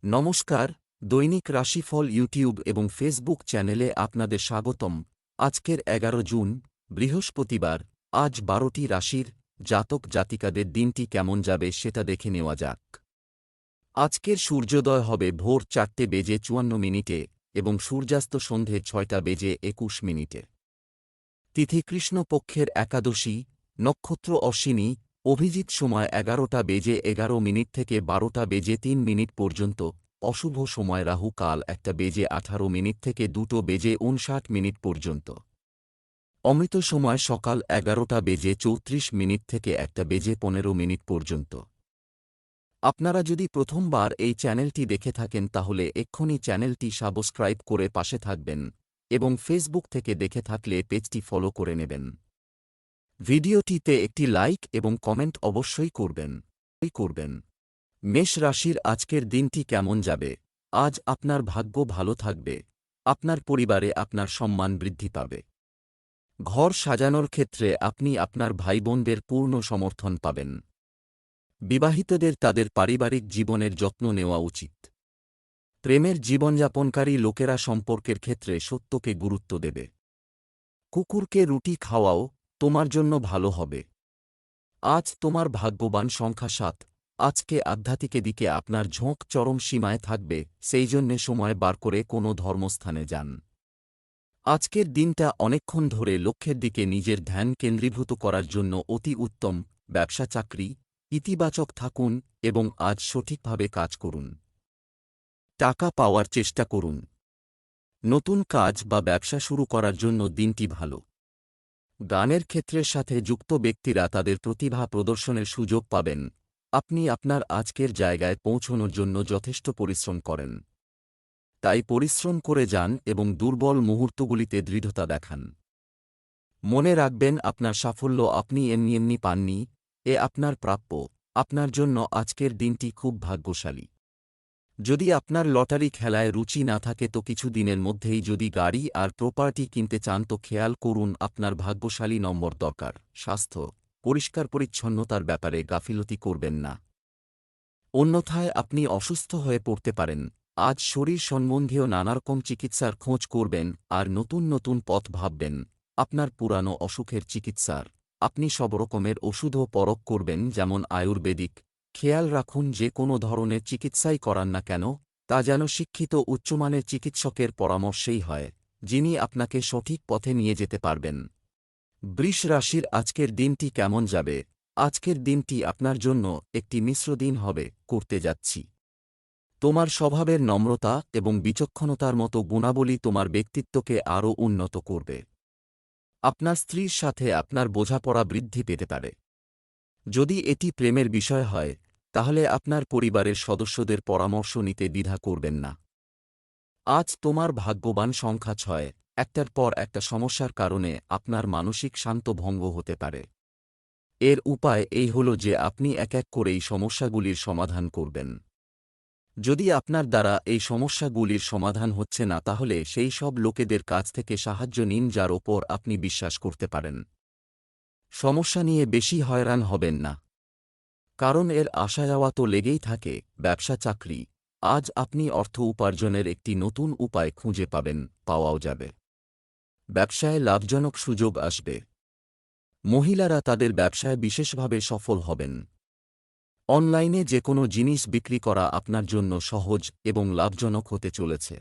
নমস্কার, দৈনিক রাশিফল ইউটিউব এবং ফেসবুক চ্যানেলে আপনাদের স্বাগতম। আজকের 11 জুন, বৃহস্পতিবার। আজ 12টি রাশির জাতক জাতিকাদের দিনটি কেমন যাবে সেটা দেখে নেওয়া যাক। আজকের সূর্যোদয় হবে ভোর 4:54 এবং সূর্যাস্ত সন্ধে 6:21। তিথি কৃষ্ণপক্ষের একাদশী, নক্ষত্র অশ্বিনী, অভিজিৎ সময় 11:11 থেকে 12:03 পর্যন্ত, অশুভ সময় রাহু কাল 1:18 থেকে 2:59 পর্যন্ত, অমৃত সময় সকাল 11:34 থেকে 1:15 পর্যন্ত। আপনারা যদি প্রথমবার এই চ্যানেলটি দেখে থাকেন তাহলে এক্ষুনি চ্যানেলটি সাবস্ক্রাইব করে পাশে থাকবেন এবং ফেসবুক থেকে দেখে থাকলে পেজটি ফলো করে নেবেন। ভিডিওটিতে একটি লাইক এবং কমেন্ট অবশ্যই করবেন। মেষ রাশির আজকের দিনটি কেমন যাবে? আজ আপনার ভাগ্য ভালো থাকবে। আপনার পরিবারে আপনার সম্মান বৃদ্ধি পাবে। ঘর সাজানোর ক্ষেত্রে আপনি আপনার ভাইবোনদের পূর্ণ সমর্থন পাবেন। বিবাহিতদের তাদের পারিবারিক জীবনের যত্ন নেওয়া উচিত। প্রেমের জীবনযাপনকারী লোকেরা সম্পর্কের ক্ষেত্রে সত্যকে গুরুত্ব দেবে। কুকুরকে রুটি খাওয়াও, তোমার জন্য ভালো হবে। আজ তোমার ভাগ্যবান সংখ্যা 7। আজকে আধ্যাত্মিকের দিকে আপনার ঝোঁক চরম সীমায় থাকবে, সেই জন্যে সময় বার করে কোনো ধর্মস্থানে যান। আজকের দিনটা অনেকক্ষণ ধরে লক্ষ্যের দিকে নিজের ধ্যান কেন্দ্রীভূত করার জন্য অতি উত্তম। ব্যবসা চাকরি ইতিবাচক থাকুন এবং আজ সঠিকভাবে কাজ করুন। টাকা পাওয়ার চেষ্টা করুন। নতুন কাজ বা ব্যবসা শুরু করার জন্য দিনটি ভালো। গানের ক্ষেত্রের সাথে যুক্ত ব্যক্তিরা তাদের প্রতিভা প্রদর্শনের সুযোগ পাবেন। আপনি আপনার আজকের জায়গায় পৌঁছনোর জন্য যথেষ্ট পরিশ্রম করেন। তাই পরিশ্রম করে যান এবং দুর্বল মুহূর্তগুলিতে দৃঢ়তা দেখান। মনে রাখবেন, আপনার সাফল্য আপনি এমনি পাননি, এ আপনার প্রাপ্য। আপনার জন্য আজকের দিনটি খুব ভাগ্যশালী। যদি আপনার লটারি খেলায় রুচি না থাকে তো কিছু দিনের মধ্যেই যদি গাড়ি আর প্রপার্টি কিনতে চান তো খেয়াল করুন আপনার ভাগ্যশালী নম্বর দরকার। স্বাস্থ্য পরিষ্কার পরিচ্ছন্নতার ব্যাপারে গাফিলতি করবেন না, অন্যথায় আপনি অসুস্থ হয়ে পড়তে পারেন। আজ শরীর সম্বন্ধীয় নানারকম চিকিৎসার খোঁজ করবেন আর নতুন নতুন পথ ভাববেন আপনার পুরানো অসুখের চিকিৎসার। আপনি সব রকমের ওষুধও পরখ করবেন, যেমন আয়ুর্বেদিক। খেয়াল রাখুন যে কোনো ধরনের চিকিৎসাই করান না কেন তা যেন শিক্ষিত উচ্চমানের চিকিৎসকের পরামর্শেই হয়, যিনি আপনাকে সঠিক পথে নিয়ে যেতে পারবেন। বৃষ রাশির আজকের দিনটি কেমন যাবে? আজকের দিনটি আপনার জন্য একটি মিশ্র দিন হবে। করতে যাচ্ছি। তোমার স্বভাবের নম্রতা এবং বিচক্ষণতার মতো গুণাবলী তোমার ব্যক্তিত্বকে আরও উন্নত করবে। আপনার স্ত্রীর সাথে আপনার বোঝাপড়া বৃদ্ধি পেতে পারে। যদি এটি প্রেমের বিষয় হয় তাহলে আপনার পরিবারের সদস্যদের পরামর্শ নিতে দ্বিধা করবেন না। আজ তোমার ভাগ্যবান সংখ্যা 6। একটার পর একটা সমস্যার কারণে আপনার মানসিক শান্ত ভঙ্গ হতে পারে। এর উপায় এই হল যে আপনি এক এক করে এই সমস্যাগুলির সমাধান করবেন। যদি আপনার দ্বারা এই সমস্যাগুলির সমাধান হচ্ছে না তাহলে সেই সব লোকেদের কাছ থেকে সাহায্য নিন যার ওপর আপনি বিশ্বাস করতে পারেন। সমস্যা নিয়ে বেশি হয়রান হবেন না, কারণ এর আসা যাওয়া তো লেগেই থাকে। ব্যবসা চাকরি আজ আপনি অর্থ উপার্জনের একটি নতুন উপায় খুঁজে পাওয়াও যাবে। ব্যবসায় লাভজনক সুযোগ আসবে। মহিলারা তাদের ব্যবসায় বিশেষভাবে সফল হবেন। অনলাইনে যে কোনো জিনিস বিক্রি করা আপনার জন্য সহজ এবং লাভজনক হতে চলেছে।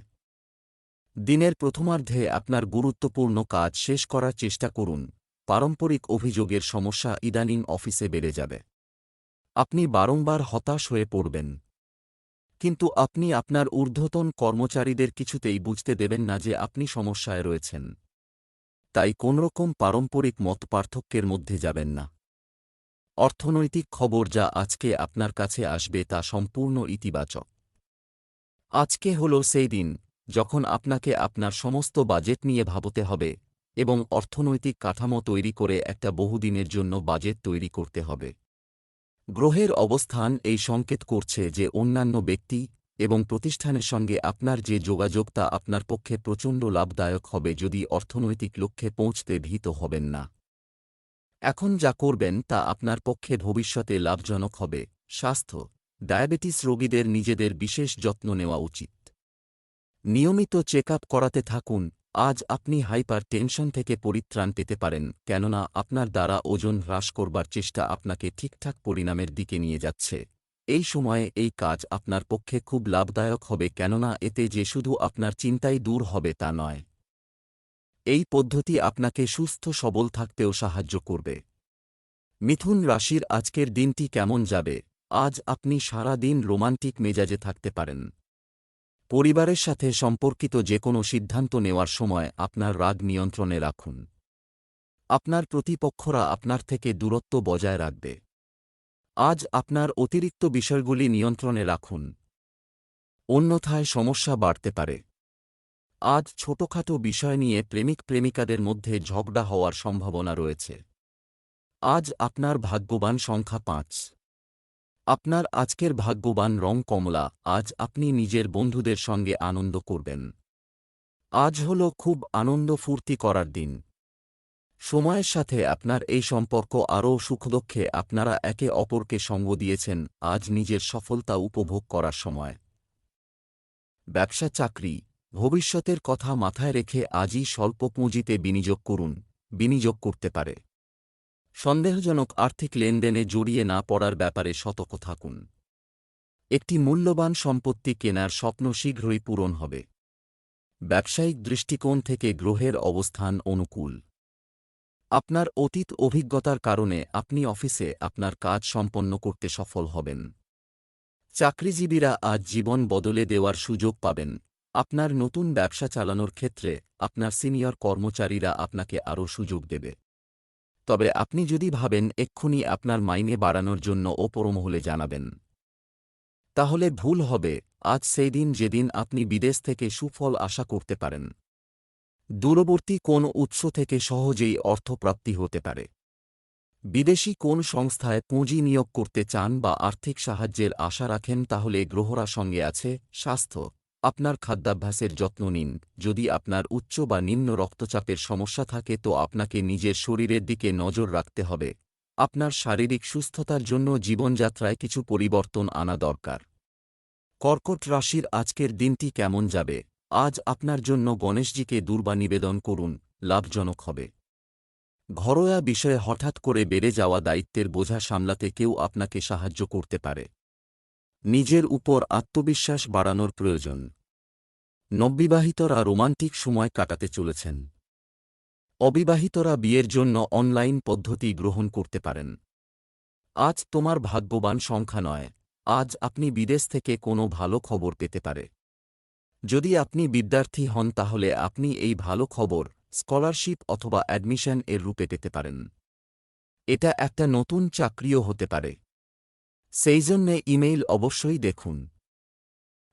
দিনের প্রথমার্ধে আপনার গুরুত্বপূর্ণ কাজ শেষ করার চেষ্টা করুন। পারম্পরিক অভিযোগের সমস্যা ইদানিং অফিসে বেড়ে যাবে। আপনি বারংবার হতাশ হয়ে পড়বেন, কিন্তু আপনি আপনার ঊর্ধ্বতন কর্মচারীদের কিছুতেই বুঝতে দেবেন না যে আপনি সমস্যায় রয়েছেন। তাই কোনরকম পারম্পরিক মতপার্থক্যের মধ্যে যাবেন না। অর্থনৈতিক খবর যা আজকে আপনার কাছে আসবে তা সম্পূর্ণ ইতিবাচক। আজকে হল সেই দিন যখন আপনাকে আপনার সমস্ত বাজেট নিয়ে ভাবতে হবে এবং অর্থনৈতিক কাঠামো তৈরি করে একটা বহুদিনের জন্য বাজেট তৈরি করতে হবে। গ্রহের অবস্থান এই সংকেত করছে যে অন্যান্য ব্যক্তি এবং প্রতিষ্ঠানের সঙ্গে আপনার যে যোগাযোগ তা আপনার পক্ষে প্রচণ্ড লাভদায়ক হবে। যদি অর্থনৈতিক লক্ষ্যে পৌঁছতে ভীত হবেন না। এখন যা করবেন তা আপনার পক্ষে ভবিষ্যতে লাভজনক হবে। স্বাস্থ্য ডায়াবেটিস রোগীদের নিজেদের বিশেষ যত্ন নেওয়া উচিত। নিয়মিত চেক আপ করাতে থাকুন। আজ আপনি হাইপার টেনশন থেকে পরিত্রাণ পেতে পারেন, কেননা আপনার দ্বারা ওজন হ্রাস করবার চেষ্টা আপনাকে ঠিকঠাক পরিণামের দিকে নিয়ে যাচ্ছে। এই সময়ে এই কাজ আপনার পক্ষে খুব লাভদায়ক হবে, কেননা এতে যে শুধু আপনার চিন্তাই দূর হবে তা নয়, এই পদ্ধতি আপনাকে সুস্থ সবল থাকতেও সাহায্য করবে। মিথুন রাশির আজকের দিনটি কেমন যাবে? আজ আপনি সারা দিন রোমান্টিক মেজাজে থাকতে পারেন। পরিবারের সাথে সম্পর্কিত যে কোনো সিদ্ধান্ত নেওয়ার সময় আপনার রাগ নিয়ন্ত্রণে রাখুন। আপনার প্রতিপক্ষরা আপনার থেকে দূরত্ব বজায় রাখবে। আজ আপনার অতিরিক্ত বিষয়গুলি নিয়ন্ত্রণে রাখুন, অন্যথায় সমস্যা বাড়তে পারে। আজ ছোটখাটো বিষয় নিয়ে প্রেমিক প্রেমিকাদের মধ্যে ঝগড়া হওয়ার সম্ভাবনা রয়েছে। আজ আপনার ভাগ্যবান সংখ্যা 5। আপনার আজকের ভাগ্যবান রং কমলা। আজ আপনি নিজের বন্ধুদের সঙ্গে আনন্দ করবেন। আজ হল খুব আনন্দ ফুর্তি করার দিন। সময়ের সাথে আপনার এই সম্পর্ক আরও সুখদুঃখে আপনারা একে অপরকে সঙ্গ দিয়েছেন। আজ নিজের সফলতা উপভোগ করার সময়। ব্যবসা চাকরি, ভবিষ্যতের কথা মাথায় রেখে আজই স্বল্প পুঁজিতে বিনিয়োগ করুন। বিনিয়োগ করতে পারে। সন্দেহজনক আর্থিক লেনদেনে জড়িয়ে না পড়ার ব্যাপারে সতর্ক থাকুন। একটি মূল্যবান সম্পত্তি কেনার স্বপ্ন শীঘ্রই পূরণ হবে। ব্যবসায়িক দৃষ্টিকোণ থেকে গ্রহের অবস্থান অনুকূল। আপনার অতীত অভিজ্ঞতার কারণে আপনি অফিসে আপনার কাজ সম্পন্ন করতে সফল হবেন। চাকরিজীবীরা আজ জীবন বদলে দেওয়ার সুযোগ পাবেন। আপনার নতুন ব্যবসা চালানোর ক্ষেত্রে আপনার সিনিয়র কর্মচারীরা আপনাকে আরও সুযোগ দেবে। তবে আপনি যদি ভাবেন এক্ষুনি আপনার মাইনে বাড়ানোর জন্য ওপরমহলে জানাবেন, তাহলে ভুল হবে। আজ সেই দিন যেদিন আপনি বিদেশ থেকে সুফল আশা করতে পারেন। দূরবর্তী কোন উৎস থেকে সহজেই অর্থপ্রাপ্তি হতে পারে। বিদেশি কোন সংস্থায় পুঁজি নিয়োগ করতে চান বা আর্থিক সাহায্যের আশা রাখেন, তাহলে গ্রহরা সঙ্গে আছে। স্বাস্থ্য, আপনার খাদ্যাভ্যাসের যত্ন নিন। যদি আপনার উচ্চ বা নিম্ন রক্তচাপের সমস্যা থাকে তো আপনাকে নিজের শরীরের দিকে নজর রাখতে হবে। আপনার শারীরিক সুস্থতার জন্য জীবনযাত্রায় কিছু পরিবর্তন আনা দরকার। কর্কট রাশির আজকের দিনটি কেমন যাবে? আজ আপনার জন্য গণেশজিকে দুর্বা নিবেদন করুন, লাভজনক হবে। ঘরোয়া বিষয়ে হঠাৎ করে বেড়ে যাওয়া দায়িত্বের বোঝা সামলাতে কেউ আপনাকে সাহায্য করতে পারে। নিজের উপর আত্মবিশ্বাস বাড়ানোর প্রয়োজন। নববিবাহিতরা রোমান্টিক সময় কাটাতে চলেছেন। অবিবাহিতরা বিয়ের জন্য অনলাইন পদ্ধতি গ্রহণ করতে পারেন। আজ তোমার ভাগ্যবান সংখ্যা নয়। আজ আপনি বিদেশ থেকে কোনো ভালো খবর পেতে পারে। যদি আপনি বিদ্যার্থী হন তাহলে আপনি এই ভালো খবর স্কলারশিপ অথবা অ্যাডমিশন এর রূপে পেতে পারেন। এটা একটা নতুন চাকরিও হতে পারে। সেই জন্যে ইমেইল অবশ্যই দেখুন।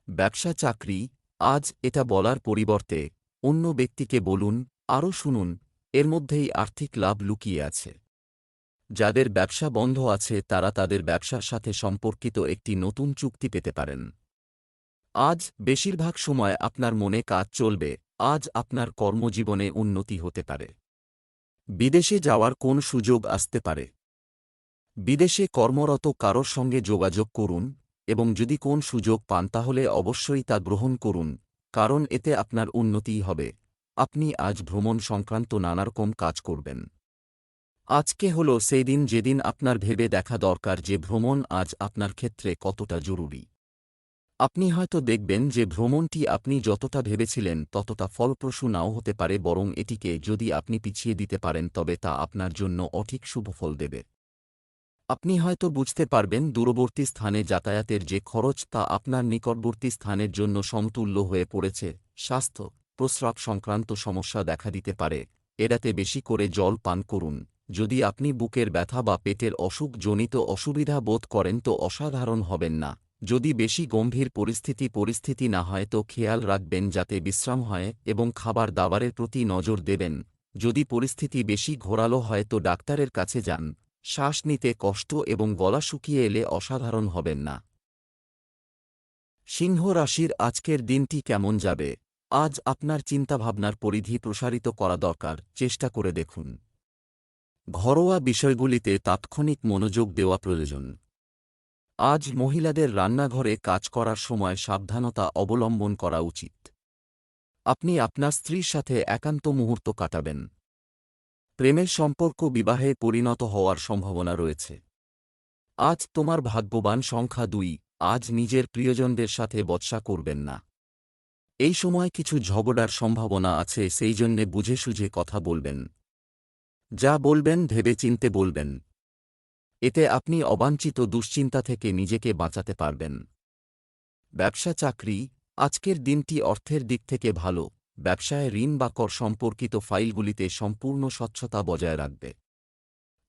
ব্যবসা চাকরি, আজ এটা বলার পরিবর্তে অন্য ব্যক্তিকে বলুন, আরও শুনুন, এর মধ্যেই আর্থিক লাভ লুকিয়ে আছে। যাদের ব্যবসা বন্ধ আছে তারা তাদের ব্যবসার সাথে সম্পর্কিত একটি নতুন চুক্তি পেতে পারেন। আজ বেশিরভাগ সময় আপনার মনে কাজ চলবে। আজ আপনার কর্মজীবনে উন্নতি হতে পারে। বিদেশে যাওয়ার কোন সুযোগ আসতে পারে। বিদেশে কর্মরত কারোর সঙ্গে যোগাযোগ করুন এবং যদি কোন সুযোগ পান তাহলে অবশ্যই তা গ্রহণ করুন, কারণ এতে আপনার উন্নতিই হবে। আপনি আজ ভ্রমণ সংক্রান্ত নানারকম কাজ করবেন। আজকে হল সেই দিন যেদিন আপনার ভেবে দেখা দরকার যে ভ্রমণ আজ আপনার ক্ষেত্রে কতটা জরুরি। আপনি হয়তো দেখবেন যে ভ্রমণটি আপনি যতটা ভেবেছিলেন ততটা ফলপ্রসূ নাও হতে পারে, বরং এটিকে যদি আপনি পিছিয়ে দিতে পারেন তবে তা আপনার জন্য অধিক শুভফল দেবে। আপনি হয়তো বুঝতে পারবেন দূরবর্তী স্থানে যাতায়াতের যে খরচ তা আপনার নিকটবর্তী স্থানের জন্য সমতুল্য হয়ে পড়েছে। স্বাস্থ্য, প্রস্রাব সংক্রান্ত সমস্যা দেখা দিতে পারে। এড়াতে বেশি করে জল পান করুন। যদি আপনি বুকের ব্যথা বা পেটের অসুখজনিত অসুবিধা বোধ করেন তো অসাধারণ হবেন না। যদি বেশি গম্ভীর পরিস্থিতি না হয় তো খেয়াল রাখবেন যাতে বিশ্রাম হয় এবং খাবার দাবারের প্রতি নজর দেবেন। যদি পরিস্থিতি বেশি ঘোরালো হয় তো ডাক্তারের কাছে যান। শ্বাস নিতে কষ্ট এবং গলা শুকিয়ে এলে অসাধারণ হবেন না। সিংহ রাশির আজকের দিনটি কেমন যাবে? আজ আপনার চিন্তাভাবনার পরিধি প্রসারিত করা দরকার, চেষ্টা করে দেখুন। ঘরোয়া বিষয়গুলিতে তাৎক্ষণিক মনোযোগ দেওয়া প্রয়োজন। আজ মহিলাদের রান্নাঘরে কাজ করার সময় সাবধানতা অবলম্বন করা উচিত। আপনি আপনার স্ত্রীর সাথে একান্ত মুহূর্ত কাটাবেন। প্রেমের সম্পর্ক বিবাহে পরিণত হওয়ার সম্ভাবনা রয়েছে। আজ তোমার ভাগ্যবান সংখ্যা 2। আজ নিজের প্রিয়জনদের সাথে বচসা করবেন না। এই সময় কিছু ঝগড়ার সম্ভাবনা আছে, সেই জন্যে বুঝে সুঝে কথা বলবেন। যা বলবেন ভেবেচিন্তে বলবেন। এতে আপনি অবাঞ্ছিত দুশ্চিন্তা থেকে নিজেকে বাঁচাতে পারবেন। ব্যবসা চাকরি, আজকের দিনটি অর্থের দিক থেকে ভালো। ব্যবসায় ঋণ বা কর সম্পর্কিত ফাইলগুলিতে সম্পূর্ণ স্বচ্ছতা বজায় রাখবে।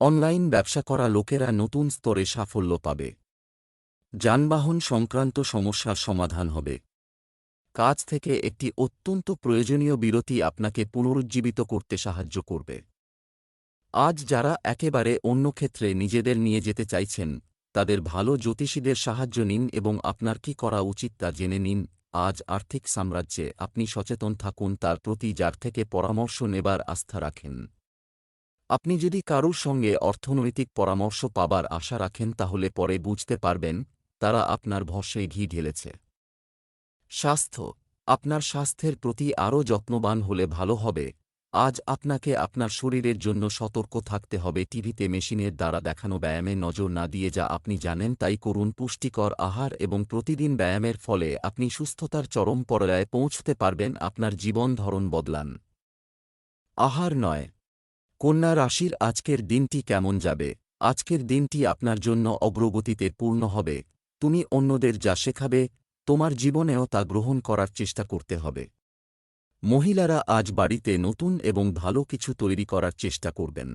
অনলাইন ব্যবসা করা লোকেরা নতুন স্তরে সাফল্য পাবে। যানবাহন সংক্রান্ত সমস্যার সমাধান হবে। কাজ থেকে একটি অত্যন্ত প্রয়োজনীয় বিরতি আপনাকে পুনরুজ্জীবিত করতে সাহায্য করবে। আজ যারা একেবারে অন্য ক্ষেত্রে নিজেদের নিয়ে যেতে চাইছেন, তাদের ভালো জ্যোতিষীদের সাহায্য নিন এবং আপনার কি করা উচিত তা জেনে নিন। আজ আর্থিক সাম্রাজ্যে আপনি সচেতন থাকুন তার প্রতি, যার থেকে পরামর্শ নেবার আস্থা রাখেন। আপনি যদি কারুর সঙ্গে অর্থনৈতিক পরামর্শ পাবার আশা রাখেন তাহলে পরে বুঝতে পারবেন তারা আপনার ভরসায় ঘি ঢেলেছে। স্বাস্থ্য, আপনার স্বাস্থ্যের প্রতি আরও যত্নবান হলে ভালো হবে। আজ আপনাকে আপনার শরীরের জন্য সতর্ক থাকতে হবে। টিভিতে মেশিনের দ্বারা দেখানো ব্যায়ামে নজর না দিয়ে যা আপনি জানেন তাই করুন। পুষ্টিকর আহার এবং প্রতিদিন ব্যায়ামের ফলে আপনি সুস্থতার চরম পর্যায়ে পৌঁছতে পারবেন। আপনার জীবন ধরন বদলান। আহার নয়। কন্যা রাশির আজকের দিনটি কেমন যাবে? আজকের দিনটি আপনার জন্য অগ্রগতিতে পূর্ণ হবে। তুমি অন্যদের যা শেখাবে, তোমার জীবনেও তা গ্রহণ করার চেষ্টা করতে হবে। মহিলারা আজ বাড়িতে নতুন এবং ভালো কিছু তৈরি করার চেষ্টা করবেন।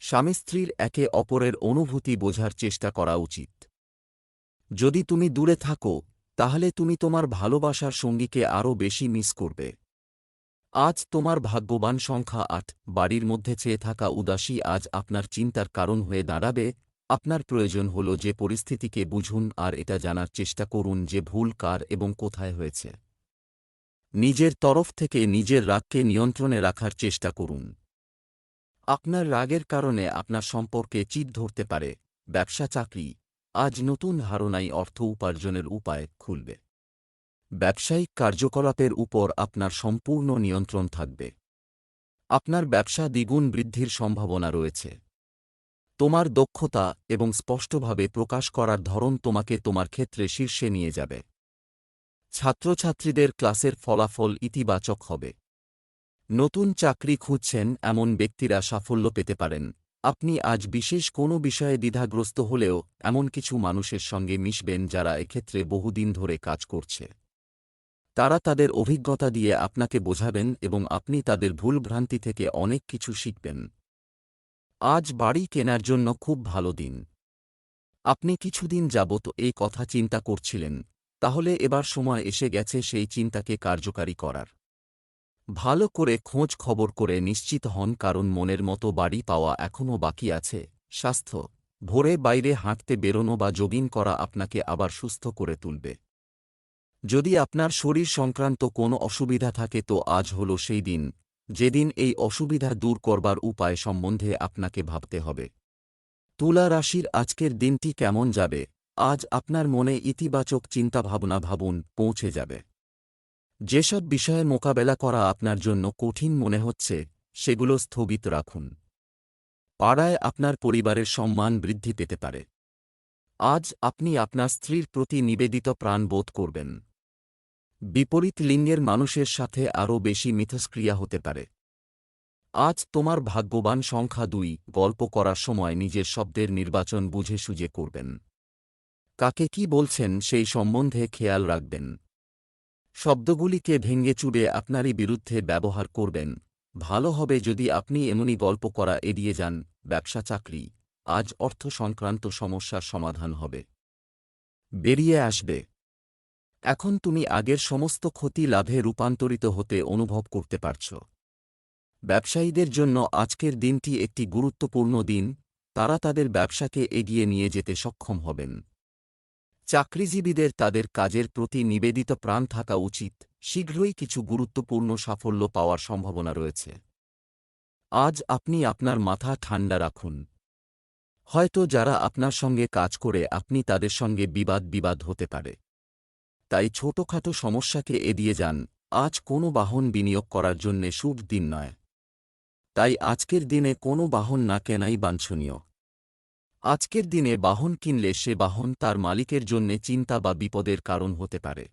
স্বামী স্ত্রীর একে অপরের অনুভূতি বোঝার চেষ্টা করা উচিত। যদি তুমি দূরে থাকো, তাহলে তুমি তোমার ভালোবাসার সঙ্গীকে আরও বেশি মিস করবে। আজ তোমার ভাগ্যবান সংখ্যা 8। বাড়ির মধ্যে চেয়ে থাকা উদাসী আজ আপনার চিন্তার কারণ হয়ে দাঁড়াবে। আপনার প্রয়োজন হল যে পরিস্থিতিকে বুঝুন আর এটা জানার চেষ্টা করুন যে ভুল কার এবং কোথায় হয়েছে। নিজের তরফ থেকে নিজের রাগকে নিয়ন্ত্রণে রাখার চেষ্টা করুন। আপনার রাগের কারণে আপনার সম্পর্কে চিড় ধরতে পারে। ব্যবসা চাকরি, আজ নতুন ধারণাই অর্থ উপার্জনের উপায় খুলবে। ব্যবসায়িক কার্যকলাপের উপর আপনার সম্পূর্ণ নিয়ন্ত্রণ থাকবে। আপনার ব্যবসা দ্বিগুণ বৃদ্ধির সম্ভাবনা রয়েছে। তোমার দক্ষতা এবং স্পষ্টভাবে প্রকাশ করার ধরন তোমাকে তোমার ক্ষেত্রে শীর্ষে নিয়ে যাবে। ছাত্রছাত্রীদের ক্লাসের ফলাফল ইতিবাচক হবে। নতুন চাকরি খুঁজছেন এমন ব্যক্তিরা সাফল্য পেতে পারেন। আপনি আজ বিশেষ কোনো বিষয়ে দ্বিধাগ্রস্ত হলেও এমন কিছু মানুষের সঙ্গে মিশবেন যারা এক্ষেত্রে বহুদিন ধরে কাজ করছে। তারা তাদের অভিজ্ঞতা দিয়ে আপনাকে বোঝাবেন এবং আপনি তাদের ভুলভ্রান্তি থেকে অনেক কিছু শিখবেন। আজ বাড়ি কেনার জন্য খুব ভালো দিন। আপনি কিছুদিন যাবত এই কথা চিন্তা করছিলেন, তাহলে এবার সময় এসে গেছে সেই চিন্তাকে কার্যকারী করার। ভালো করে খোঁজ খবর করে নিশ্চিত হন, কারণ মনের মতো বাড়ি পাওয়া এখনও বাকি আছে। স্বাস্থ্য, ভোরে বাইরে হাঁটতে বেরোনো বা জগিং করা আপনাকে আবার সুস্থ করে তুলবে। যদি আপনার শরীর সংক্রান্ত কোনো অসুবিধা থাকে তো আজ হল সেই দিন যেদিন এই অসুবিধা দূর করবার উপায় সম্বন্ধে আপনাকে ভাবতে হবে। তুলা রাশির আজকের দিনটি কেমন যাবে? আজ আপনার মনে ইতিবাচক চিন্তাভাবনা ভাবুন পৌঁছে যাবে। যেসব বিষয়ে মোকাবেলা করা আপনার জন্য কঠিন মনে হচ্ছে সেগুলো স্থগিত রাখুন। পাড়ায় আপনার পরিবারের সম্মান বৃদ্ধি পেতে পারে। আজ আপনি আপনার স্ত্রীর প্রতি নিবেদিত প্রাণ বোধ করবেন। বিপরীত লিঙ্গের মানুষের সাথে আরও বেশি মিথস্ক্রিয়া হতে পারে। আজ তোমার ভাগ্যবান সংখ্যা 2। গল্প করার সময় নিজের শব্দের নির্বাচন বুঝে সুঝে করবেন। কাকে কি বলছেন সেই সম্বন্ধে খেয়াল রাখবেন। শব্দগুলিকে ভেঙে চুরে আপনারই বিরুদ্ধে ব্যবহার করবেন। ভালো হবে যদি আপনি এমনই গল্প করা এড়িয়ে যান। ব্যবসা চাকরি, আজ অর্থ সংক্রান্ত সমস্যার সমাধান হবে, বেরিয়ে আসবে। এখন তুমি আগের সমস্ত ক্ষতি লাভে রূপান্তরিত হতে অনুভব করতে পারছ। ব্যবসায়ীদের জন্য আজকের দিনটি একটি গুরুত্বপূর্ণ দিন। তারা তাদের ব্যবসাকে এগিয়ে নিয়ে যেতে সক্ষম হবেন। চাকরিজীবীদের তাদের কাজের প্রতি নিবেদিত প্রাণ থাকা উচিত। শীঘ্রই কিছু গুরুত্বপূর্ণ সাফল্য পাওয়ার সম্ভাবনা রয়েছে। আজ আপনি আপনার মাথা ঠান্ডা রাখুন। হয়তো যারা আপনার সঙ্গে কাজ করে আপনি তাদের সঙ্গে বিবাদ হতে পারে। তাই ছোটখাটো সমস্যাকে এড়িয়ে যান। আজ কোনো বাহন বিনিয়োগ করার জন্যে শুভ দিন নয়। তাই আজকের দিনে কোনো বাহন না কেনাই বাঞ্ছনীয়। আজকের দিনে বাহন কিনলে সে বাহন তার মালিকের জন্যে চিন্তা বা বিপদের কারণ হতে পারে।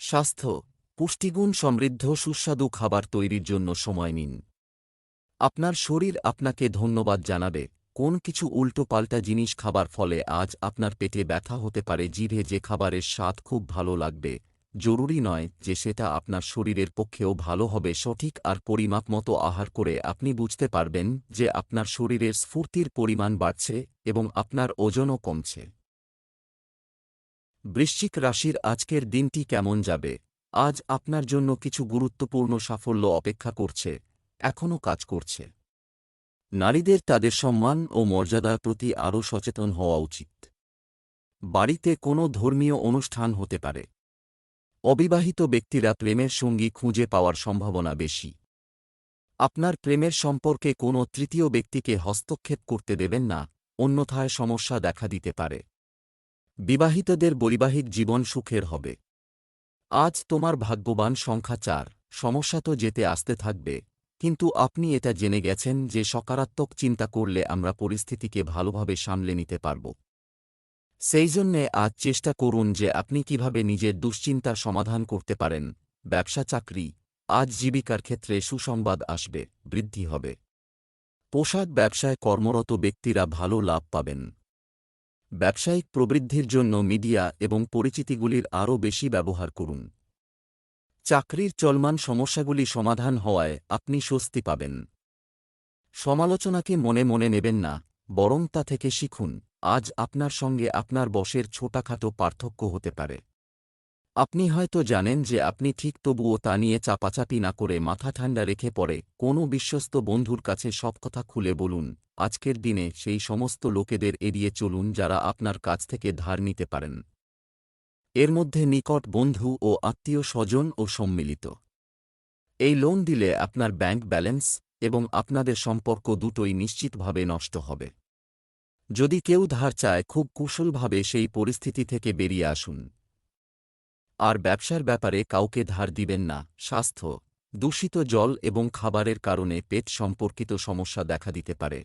স্বাস্থ্য, পুষ্টিগুণ সমৃদ্ধ সুস্বাদু খাবার তৈরির জন্য সময় নিন। আপনার শরীর আপনাকে ধন্যবাদ জানাবে। কোন কিছু উল্টোপাল্টা জিনিস খাবার ফলে আজ আপনার পেটে ব্যথা হতে পারে। জিভে যে খাবারের স্বাদ খুব ভালো লাগবে, জরুরি নয় যে সেটা আপনার শরীরের পক্ষেও ভালো হবে। সঠিক আর পরিমাপ মতো আহার করে আপনি বুঝতে পারবেন যে আপনার শরীরের স্ফূর্তির পরিমাণ বাড়ছে এবং আপনার ওজনও কমছে। বৃশ্চিক রাশির আজকের দিনটি কেমন যাবে? আজ আপনার জন্য কিছু গুরুত্বপূর্ণ সাফল্য অপেক্ষা করছে, এখনও কাজ করছে। নারীদের তাদের সম্মান ও মর্যাদার প্রতি আরও সচেতন হওয়া উচিত। বাড়িতে কোনো ধর্মীয় অনুষ্ঠান হতে পারে। অবিবাহিত ব্যক্তিরা প্রেমের সঙ্গী খুঁজে পাওয়ার সম্ভাবনা বেশি। আপনার প্রেমের সম্পর্কে কোনো তৃতীয় ব্যক্তিকে হস্তক্ষেপ করতে দেবেন না, অন্যথায় সমস্যা দেখা দিতে পারে। বিবাহিতদের বৈবাহিক জীবন সুখের হবে। আজ তোমার ভাগ্যবান সংখ্যা 4। সমস্যা তো যেতে আসতে থাকবে, কিন্তু আপনি এটা জেনে গেছেন যে সকারাত্মক চিন্তা করলে আমরা পরিস্থিতিকে ভালোভাবে সামলে নিতে পারব। সেই জন্যে আজ চেষ্টা করুন যে আপনি কিভাবে নিজের দুশ্চিন্তার সমাধান করতে পারেন। ব্যবসা চাকরি, আজ জীবিকার ক্ষেত্রে সুসংবাদ আসবে, বৃদ্ধি হবে। পোশাক ব্যবসায় কর্মরত ব্যক্তিরা ভালো লাভ পাবেন। ব্যবসায়িক প্রবৃদ্ধির জন্য মিডিয়া এবং পরিচিতিগুলির আরও বেশি ব্যবহার করুন। চাকরির চলমান সমস্যাগুলি সমাধান হওয়ায় আপনি স্বস্তি পাবেন। সমালোচনাকে মনে মনে নেবেন না, বরং তা থেকে শিখুন। আজ আপনার সঙ্গে আপনার বসের ছোটখাটো পার্থক্য হতে পারে। আপনি হয়তো জানেন যে আপনি ঠিক, তবুও তা নিয়ে চাপাচাপি না করে মাথা ঠান্ডা রেখে পরে কোনো বিশ্বস্ত বন্ধুর কাছে সব কথা খুলে বলুন। আজকের দিনে সেই সমস্ত লোকেদের এড়িয়ে চলুন যারা আপনার কাছ থেকে ধার নিতে পারেন। এর মধ্যে নিকট বন্ধু ও আত্মীয় স্বজন ও সম্মিলিত। এই লোন দিলে আপনার ব্যাংক ব্যালেন্স এবং আপনাদের সম্পর্ক দুটোই নিশ্চিতভাবে নষ্ট হবে। যদি কেউ ধার চায়, খুব কুশলভাবে সেই পরিস্থিতি থেকে বেরিয়ে আসুন। আর ব্যবসার ব্যাপারে কাউকে ধার দিবেন না। স্বাস্থ্য, দূষিত জল এবং খাবারের কারণে পেট সম্পর্কিত সমস্যা দেখা দিতে পারে।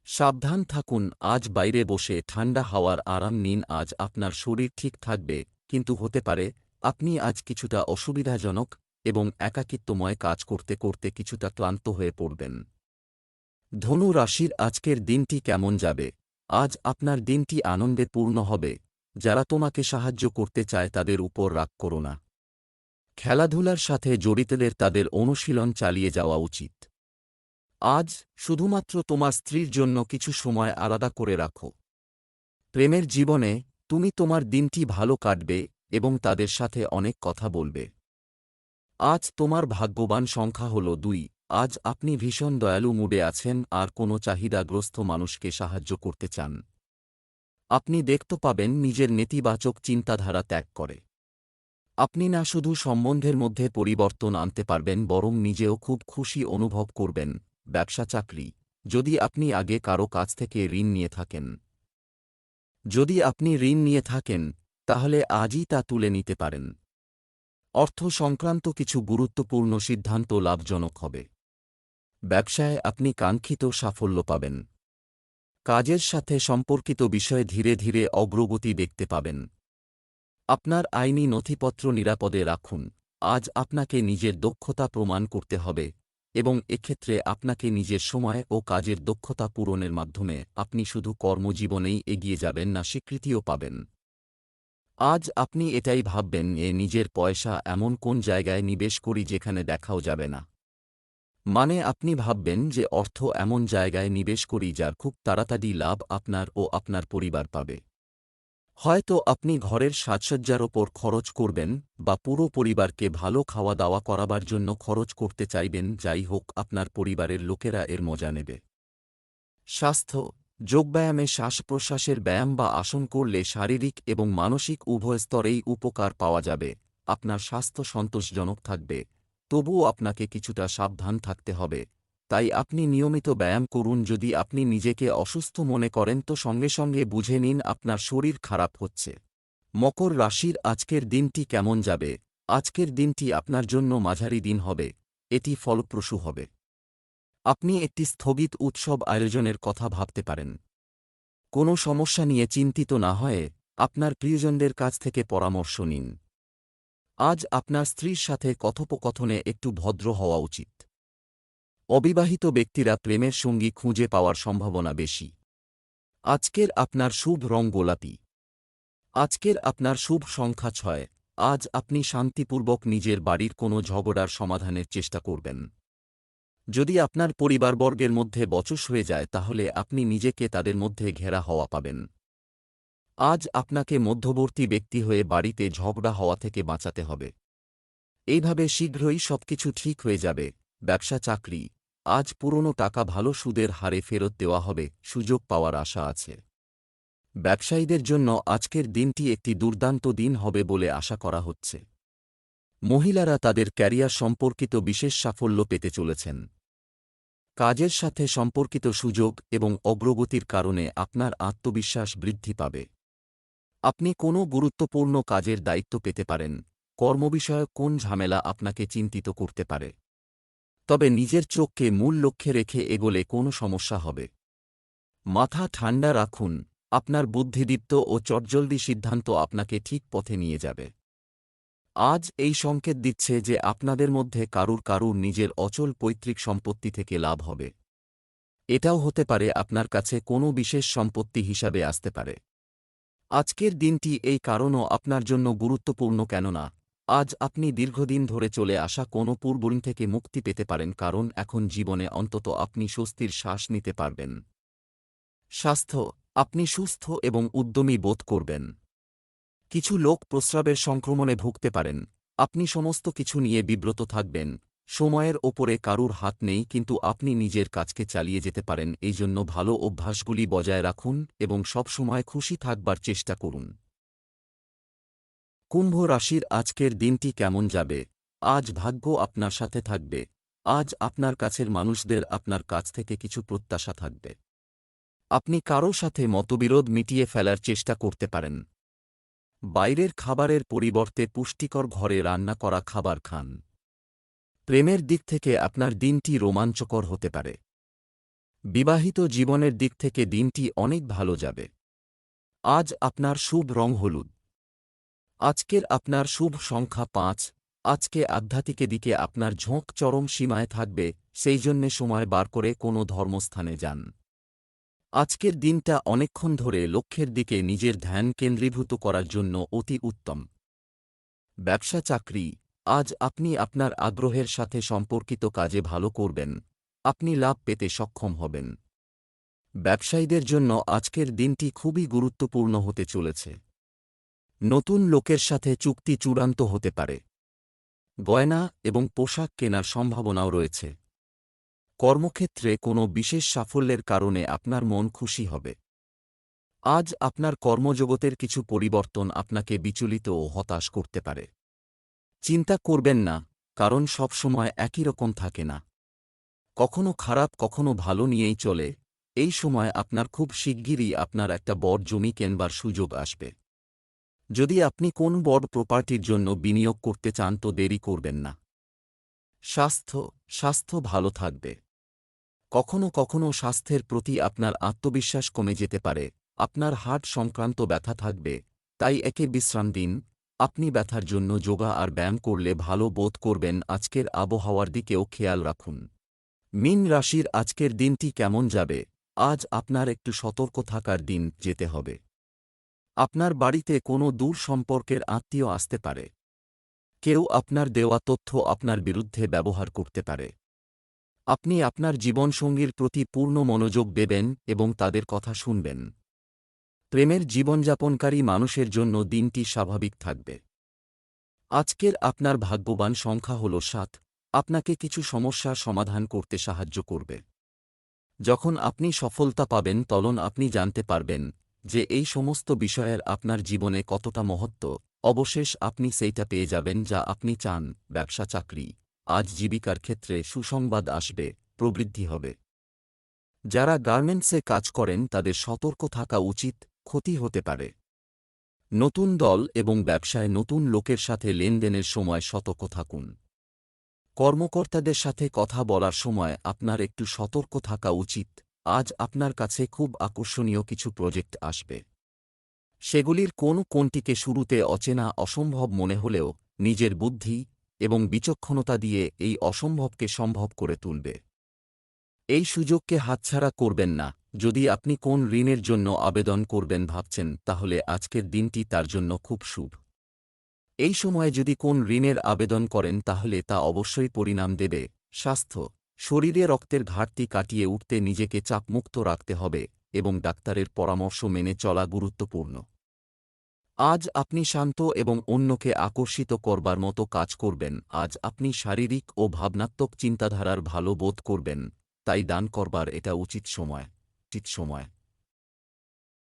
সাবধান থাকুন। আজ বাইরে বসে ঠান্ডা হাওয়ার আরাম নিন। আজ আপনার শরীর ঠিক থাকবে, কিন্তু হতে পারে আপনি আজ কিছুটা অসুবিধাজনক এবং একাকিত্বময় কাজ করতে করতে কিছুটা ক্লান্ত হয়ে পড়বেন। ধনু রাশির আজকের দিনটি কেমন যাবে? আজ আপনার দিনটি আনন্দে পূর্ণ হবে। যারা তোমাকে সাহায্য করতে চায় তাদের উপর রাগ করো না। খেলাধুলার সাথে জড়িতদের তাদের অনুশীলন চালিয়ে যাওয়া উচিত। আজ শুধুমাত্র তোমার স্ত্রীর জন্য কিছু সময় আলাদা করে রাখো। প্রেমের জীবনে তুমি তোমার দিনটি ভালো কাটবে এবং তাদের সাথে অনেক কথা বলবে। আজ তোমার ভাগ্যবান সংখ্যা হল 2। আজ আপনি ভীষণ দয়ালু মুডে আছেন আর কোনো চাহিদাগ্রস্ত মানুষকে সাহায্য করতে চান। আপনি দেখতে পাবেন নিজের নেতিবাচক চিন্তাধারা ত্যাগ করে। আপনি না শুধু সম্বন্ধের মধ্যে পরিবর্তন আনতে পারবেন, বরং নিজেও খুব খুশি অনুভব করবেন। ব্যবসা চাকরি, যদি আপনি আগে কারো কাছ থেকে ঋণ নিয়ে থাকেন, তাহলে আজই তা তুলে নিতে পারেন। অর্থ সংক্রান্ত কিছু গুরুত্বপূর্ণ সিদ্ধান্ত লাভজনক হবে। ব্যবসায় আপনি কাঙ্ক্ষিত সাফল্য পাবেন। কাজের সাথে সম্পর্কিত বিষয়ে ধীরে ধীরে অগ্রগতি দেখতে পাবেন। আপনার আইনি নথিপত্র নিরাপদে রাখুন। আজ আপনাকে নিজের দক্ষতা প্রমাণ করতে হবে এবং এক্ষেত্রে আপনাকে নিজের সময় ও কাজের দক্ষতা পূরণের মাধ্যমে আপনি শুধু কর্মজীবনেই এগিয়ে যাবেন না, স্বীকৃতিও পাবেন। আজ আপনি এটাই ভাববেন, নিজের পয়সা এমন কোন জায়গায় নিবেশ করি যেখানে দেখাও যাবে না। মানে আপনি ভাববেন যে অর্থ এমন জায়গায় নিবেশ করি যার খুব তাড়াতাড়ি লাভ আপনার ও আপনার পরিবার পাবে। হয়তো আপনি ঘরের সাজসজ্জার ওপর খরচ করবেন বা পুরো পরিবারকে ভালো খাওয়া দাওয়া করাবার জন্য খরচ করতে চাইবেন। যাই হোক, আপনার পরিবারের লোকেরা এর মজা নেবে। স্বাস্থ্য, যোগব্যায়ামে শ্বাস প্রশ্বাসের ব্যায়াম বা আসন করলে শারীরিক এবং মানসিক উভয় স্তরেই উপকার পাওয়া যাবে। আপনার স্বাস্থ্য সন্তোষজনক থাকবে, তবুও আপনাকে কিছুটা সাবধান থাকতে হবে। তাই আপনি নিয়মিত ব্যায়াম করুন। যদি আপনি নিজেকে অসুস্থ মনে করেন তো সঙ্গে সঙ্গে বুঝে নিন আপনার শরীর খারাপ হচ্ছে। মকর রাশির আজকের দিনটি কেমন যাবে? আজকের দিনটি আপনার জন্য মাঝারি দিন হবে, এটি ফলপ্রসূ হবে। আপনি একটি স্থগিত উৎসব আয়োজনের কথা ভাবতে পারেন। কোনো সমস্যা নিয়ে চিন্তিত না হয়ে আপনার প্রিয়জনদের কাছ থেকে পরামর্শ নিন। আজ আপনার স্ত্রীর সাথে কথোপকথনে একটু ভদ্র হওয়া উচিত। অবিবাহিত ব্যক্তিরা প্রেমের সঙ্গী খুঁজে পাওয়ার সম্ভাবনা বেশি। আজকের আপনার শুভ রং গোলাপি। আজকের আপনার শুভ সংখ্যা 6। আজ আপনি শান্তিপূর্বক নিজের বাড়ির কোনো ঝগড়ার সমাধানের চেষ্টা করবেন। যদি আপনার পরিবারবর্গের মধ্যে বচস হয়ে যায় তাহলে আপনি নিজেকে তাদের মধ্যে ঘেরা হওয়া পাবেন। আজ আপনাকে মধ্যবর্তী ব্যক্তি হয়ে বাড়িতে ঝগড়া হওয়া থেকে বাঁচাতে হবে। এইভাবে শীঘ্রই সবকিছু ঠিক হয়ে যাবে। ব্যবসা চাকরি। আজ পুরনো টাকা ভালো সুদের হারে ফেরত দেওয়া হবে, সুযোগ পাওয়ার আশা আছে। ব্যবসায়ীদের জন্য আজকের দিনটি একটি দুর্দান্ত দিন হবে বলে আশা করা হচ্ছে। মহিলারা তাদের ক্যারিয়ার সম্পর্কিত বিশেষ সাফল্য পেতে চলেছেন। কাজের সাথে সম্পর্কিত সুযোগ এবং অগ্রগতির কারণে আপনার আত্মবিশ্বাস বৃদ্ধি পাবে। আপনি কোনো গুরুত্বপূর্ণ কাজের দায়িত্ব পেতে পারেন। কর্মবিষয়ক কোন ঝামেলা আপনাকে চিন্তিত করতে পারে। তবে নিজের চোখকে মূল লক্ষ্যে রেখে এগোলে কোনো সমস্যা হবে। মাথা ঠান্ডা রাখুন, আপনার বুদ্ধিদীপ্ত ও চটজলদি সিদ্ধান্ত আপনাকে ঠিক পথে নিয়ে যাবে। আজ এই সংকেত দিচ্ছে যে আপনাদের মধ্যে কারুর নিজের অচল পৈতৃক সম্পত্তি থেকে লাভ হবে। এটাও হতে পারে আপনার কাছে কোনো বিশেষ সম্পত্তি হিসাবে আসতে পারে। আজকের দিনটি এই কারণও আপনার জন্য গুরুত্বপূর্ণ, কেননা আজ আপনি দীর্ঘদিন ধরে চলে আসা কোনো পূর্বঋণ থেকে মুক্তি পেতে পারেন, কারণ এখন জীবনে অন্তত আপনি স্বস্তির শ্বাস নিতে পারবেন। স্বাস্থ্য। আপনি সুস্থ এবং উদ্যমী বোধ করবেন। কিছু লোক প্রস্রাবের সংক্রমণে ভুগতে পারেন। আপনি সমস্ত কিছু নিয়ে বিব্রত থাকবেন। সময়ের ওপরে কারুর হাত নেই, কিন্তু আপনি নিজের কাজকে চালিয়ে যেতে পারেন। এই জন্য ভালো অভ্যাসগুলি বজায় রাখুন এবং সবসময় খুশি থাকবার চেষ্টা করুন। কুম্ভ রাশির আজকের দিনটি কেমন যাবে? আজ ভাগ্য আপনার সাথে থাকবে। আজ আপনার কাছের মানুষদের আপনার কাছ থেকে কিছু প্রত্যাশা থাকবে। আপনি কারও সাথে মতবিরোধ মিটিয়ে ফেলার চেষ্টা করতে পারেন। বাইরের খাবারের পরিবর্তে পুষ্টিকর ঘরে রান্না করা খাবার খান। প্রেমের দিক থেকে আপনার দিনটি রোমাঞ্চকর হতে পারে। বিবাহিত জীবনের দিক থেকে দিনটি অনেক ভালো যাবে। আজ আপনার শুভ রং হলুদ। আজকের আপনার শুভ সংখ্যা 5। আজকে আধ্যাত্মিকের দিকে আপনার ঝোঁক চরম সীমায় থাকবে, সেই জন্যে সময় বার করে কোনো ধর্মস্থানে যান। আজকের দিনটা অনেকক্ষণ ধরে লক্ষ্যের দিকে নিজের ধ্যান কেন্দ্রীভূত করার জন্য অতি উত্তম। ব্যবসা চাকরি। আজ আপনি আপনার আগ্রহের সাথে সম্পর্কিত কাজে ভালো করবেন। আপনি লাভ পেতে সক্ষম হবেন। ব্যবসায়ীদের জন্য আজকের দিনটি খুবই গুরুত্বপূর্ণ হতে চলেছে। নতুন লোকের সাথে চুক্তি চূড়ান্ত হতে পারে। গয়না এবং পোশাক কেনার সম্ভাবনাও রয়েছে। কর্মক্ষেত্রে কোনো বিশেষ সাফল্যের কারণে আপনার মন খুশি হবে। আজ আপনার কর্মজগতের কিছু পরিবর্তন আপনাকে বিচলিত ও হতাশ করতে পারে। চিন্তা করবেন না, কারণ সবসময় একই রকম থাকে না। কখনো খারাপ কখনো ভালো নিয়েই চলে। এই সময় আপনার খুব শিগগিরই আপনার একটা বড় জমি কেনবার সুযোগ আসবে। যদি আপনি কোন বড় প্রপার্টির জন্য বিনিয়োগ করতে চান তো দেরি করবেন না। স্বাস্থ্য ভালো থাকবে। কখনো কখনো স্বাস্থ্যের প্রতি আপনার আত্মবিশ্বাস কমে যেতে পারে। আপনার হার্ট সংক্রান্ত ব্যথা থাকবে, তাই একে বিশ্রাম দিন। আপনি ব্যথার জন্য যোগা আর ব্যায়াম করলে ভালো বোধ করবেন। আজকের আবহাওয়ার দিকেও খেয়াল রাখুন। মীন রাশির আজকের দিনটি কেমন যাবে? আজ আপনার একটু সতর্ক থাকার দিন যেতে হবে। আপনার বাড়িতে কোনো দূর সম্পর্কের আত্মীয় আসতে পারে। কেউ আপনার দেওয়া তথ্য আপনার বিরুদ্ধে ব্যবহার করতে পারে। আপনি আপনার জীবনসঙ্গীর প্রতি পূর্ণ মনোযোগ দেবেন এবং তাদের কথা শুনবেন। প্রেমের জীবনযাপনকারী মানুষের জন্য দিনটি স্বাভাবিক থাকবে। আজকের আপনার ভাগ্যবান সংখ্যা হল 7। আপনাকে কিছু সমস্যার সমাধান করতে সাহায্য করবে। যখন আপনি সফলতা পাবেন তখন আপনি জানতে পারবেন যে এই সমস্ত বিষয়ের আপনার জীবনে কতটা মহত্ব। অবশেষ আপনি সেইটা পেয়ে যাবেন যা আপনি চান। ব্যবসা চাকরি। আজ জীবিকার ক্ষেত্রে সুসংবাদ আসবে। প্রবৃদ্ধি হবে। যারা গার্মেন্টসে কাজ করেন তাদের সতর্ক থাকা উচিত, ক্ষতি হতে পারে। নতুন দল এবং ব্যবসায় নতুন লোকের সাথে লেনদেনের সময় সতর্ক থাকুন। কর্মকর্তাদের সাথে কথা বলার সময় আপনার একটু সতর্ক থাকা উচিত। আজ আপনার কাছে খুব আকর্ষণীয় কিছু প্রজেক্ট আসবে। সেগুলির কোনটিকে শুরুতে অচেনা অসম্ভব মনে হলেও নিজের বুদ্ধি এবং বিচক্ষণতা দিয়ে এই অসম্ভবকে সম্ভব করে তুলবে। এই সুযোগকে হাতছাড়া করবেন না। যদি আপনি কোন ঋণের জন্য আবেদন করবেন ভাবছেন, তাহলে আজকের দিনটি তার জন্য খুব শুভ। এই সময়ে যদি কোন ঋণের আবেদন করেন তাহলে তা অবশ্যই পরিণাম দেবে। স্বাস্থ্য, শরীরে রক্তের ঘাটতি কাটিয়ে উঠতে নিজেকে চাপমুক্ত রাখতে হবে এবং ডাক্তারের পরামর্শ মেনে চলা গুরুত্বপূর্ণ। আজ আপনি শান্ত এবং অন্যকে আকর্ষিত করবার মতো কাজ করবেন। আজ আপনি শারীরিক ও ভাবনাত্মক চিন্তাধারার ভালো বোধ করবেন, তাই দান করবার এটা উচিত সময়।